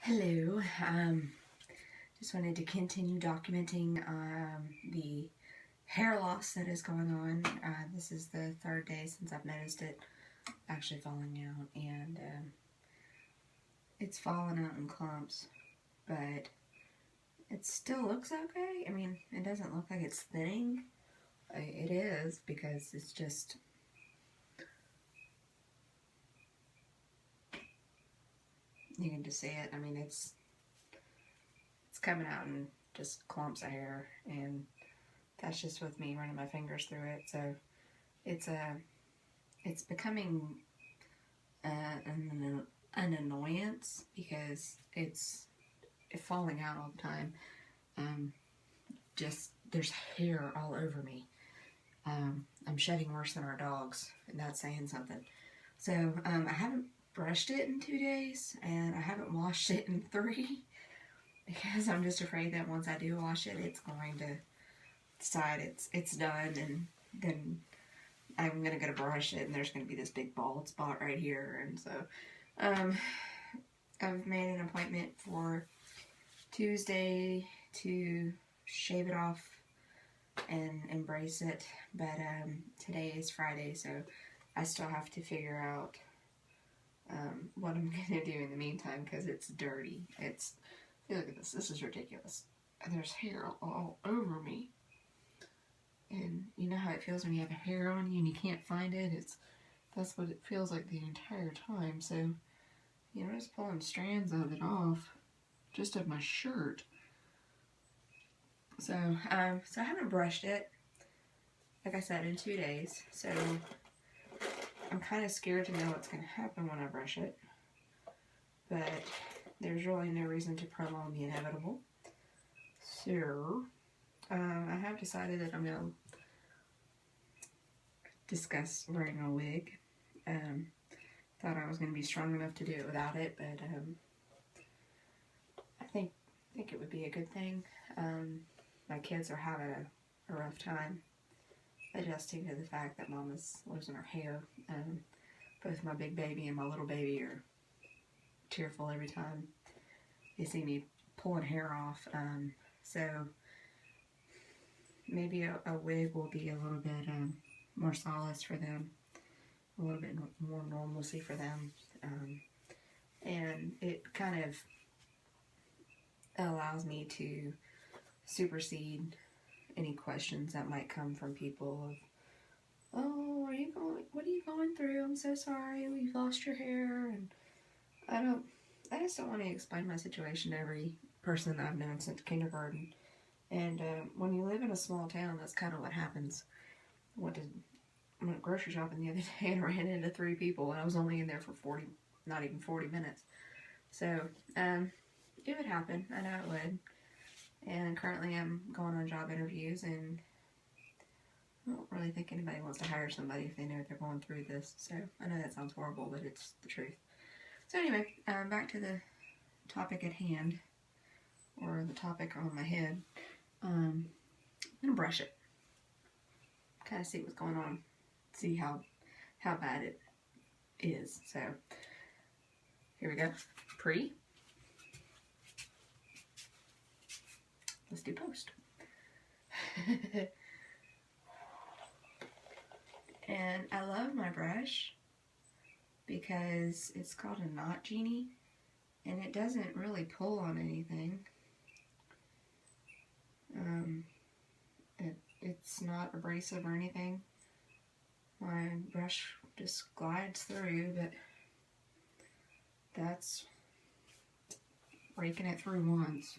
Hello. Just wanted to continue documenting the hair loss that is going on. This is the third day since I've noticed it actually falling out, and it's fallen out in clumps, but it still looks okay. I mean, it doesn't look like it's thinning. It is, because it's just, you can just see it. I mean, it's coming out in just clumps of hair, and that's just with me running my fingers through it. So it's becoming an annoyance because it's falling out all the time. Just there's hair all over me. I'm shedding worse than our dogs, and that's saying something. So I haven't brushed it in 2 days, and I haven't washed it in 3 because I'm just afraid that once I do wash it, it's going to decide it's done, and then I'm gonna go to brush it, and there's gonna be this big bald spot right here. And so I've made an appointment for Tuesday to shave it off and embrace it, but today is Friday, so I still have to figure out what I'm gonna do in the meantime, because it's dirty. Look at this is ridiculous. There's hair all over me. And you know how it feels when you have hair on you and you can't find it? That's what it feels like the entire time. So, I'm just pulling strands of it off, just of my shirt. So, I haven't brushed it, like I said, in 2 days. So, I'm kind of scared to know what's going to happen when I brush it. But there's really no reason to prolong the inevitable. So, I have decided that I'm going to discuss wearing a wig. Thought I was going to be strong enough to do it without it, but I think it would be a good thing. My kids are having a rough time adjusting to the fact that Mama's losing her hair. Both my big baby and my little baby are tearful every time they see me pulling hair off. So maybe a wig will be a little bit more solace for them, a little bit more normalcy for them, and it kind of allows me to supersede any questions that might come from people of, oh, what are you going through? I'm so sorry, you've lost your hair. And I just don't want to explain my situation to every person that I've known since kindergarten. And when you live in a small town, that's kind of what happens. I went grocery shopping the other day and ran into 3 people, and I was only in there for not even 40 minutes. So, it would happen. I know it would. And currently I'm going on job interviews, and I don't really think anybody wants to hire somebody if they know they're going through this. So, I know that sounds horrible, but it's the truth. So anyway, back to the topic at hand, or the topic on my head. I'm going to brush it. Kind of see what's going on. See how bad it is. So, here we go. Pre. Let's do post. And I love my brush because it's called a Knot Genie, and it doesn't really pull on anything. It's not abrasive or anything. My brush just glides through, but that's breaking it through once.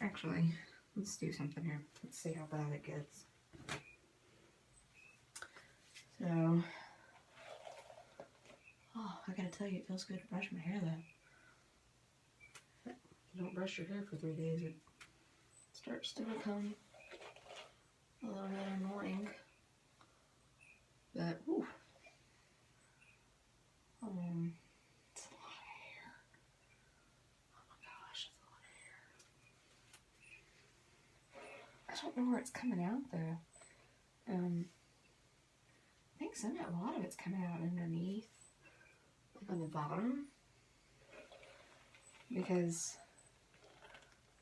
Actually, let's do something here. Let's see how bad it gets. So, I gotta tell you, it feels good to brush my hair though. If you don't brush your hair for 3 days, it starts to become a little bit annoying. But, ooh. It's a lot of hair. Oh my gosh, it's a lot of hair. I don't know where it's coming out though. I think a lot of it's coming out underneath, like on the bottom. because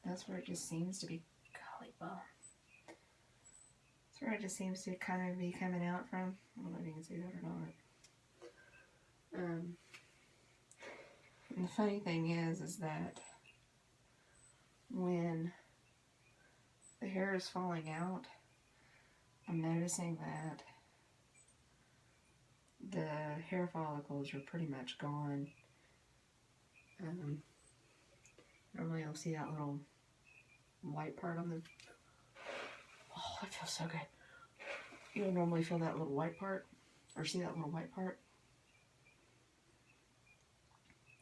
that's where it just seems to be, golly, well, that's where it just seems to kind of be coming out from. I don't know if you can see that or not. And the funny thing is that when the hair is falling out, I'm noticing that the hair follicles are pretty much gone. Normally you'll see that little white part on the... Oh, that feels so good. You'll normally feel that little white part, or see that little white part.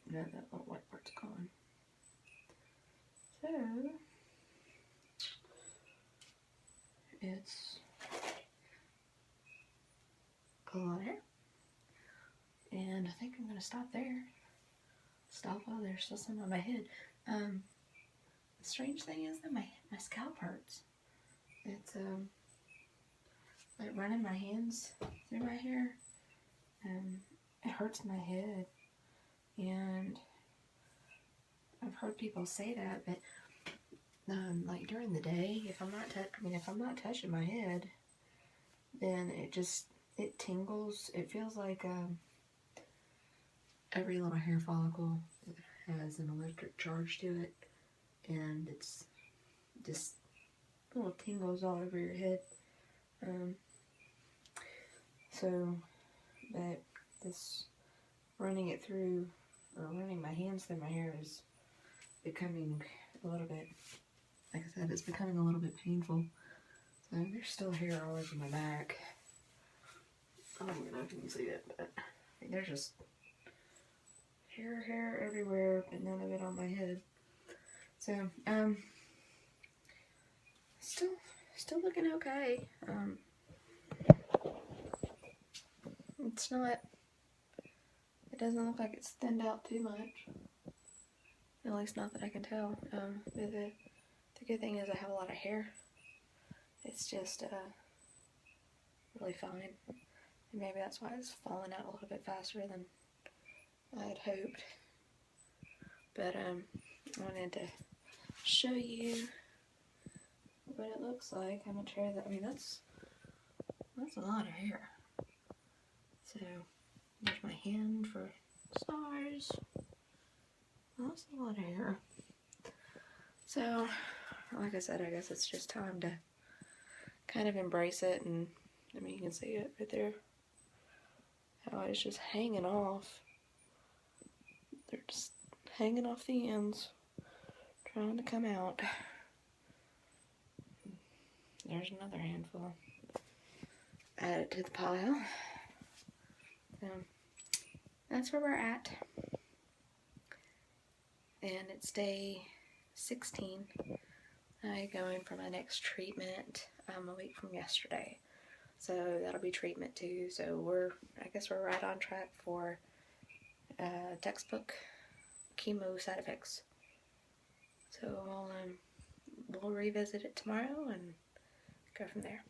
No, that little white part's gone. So, it's a lot of hair. And I think I'm going to stop there. Stop while there's still some on my head. The strange thing is that my scalp hurts. It's like running my hands through my hair. It hurts my head. And I've heard people say that, but like during the day, if I'm not touching my head, then it tingles. It feels like every little hair follicle has an electric charge to it, and it's just little tingles all over your head. But this running my hands through my hair is becoming a little bit, like I said, it's becoming a little bit painful. So there's still hair all over my back. I don't even know if you can see it, but there's just hair everywhere, but none of it on my head. So, still looking okay. It's not, it doesn't look like it's thinned out too much. At least not that I can tell. But the good thing is I have a lot of hair. It's just, really fine. And maybe that's why it's falling out a little bit faster than I had hoped. But, I wanted to show you what it looks like. How much hair that, I mean, that's a lot of hair. So, there's my hand for stars. That's a lot of hair. So, like I said, I guess it's just time to kind of embrace it. And, I mean, you can see it right there. How it's just hanging off. They're just hanging off the ends, trying to come out. There's another handful. Add it to the pile. So, that's where we're at. And it's day 16. I go in for my next treatment a week from yesterday. So that'll be treatment 2. So I guess we're right on track for textbook chemo side effects. So we'll revisit it tomorrow and go from there.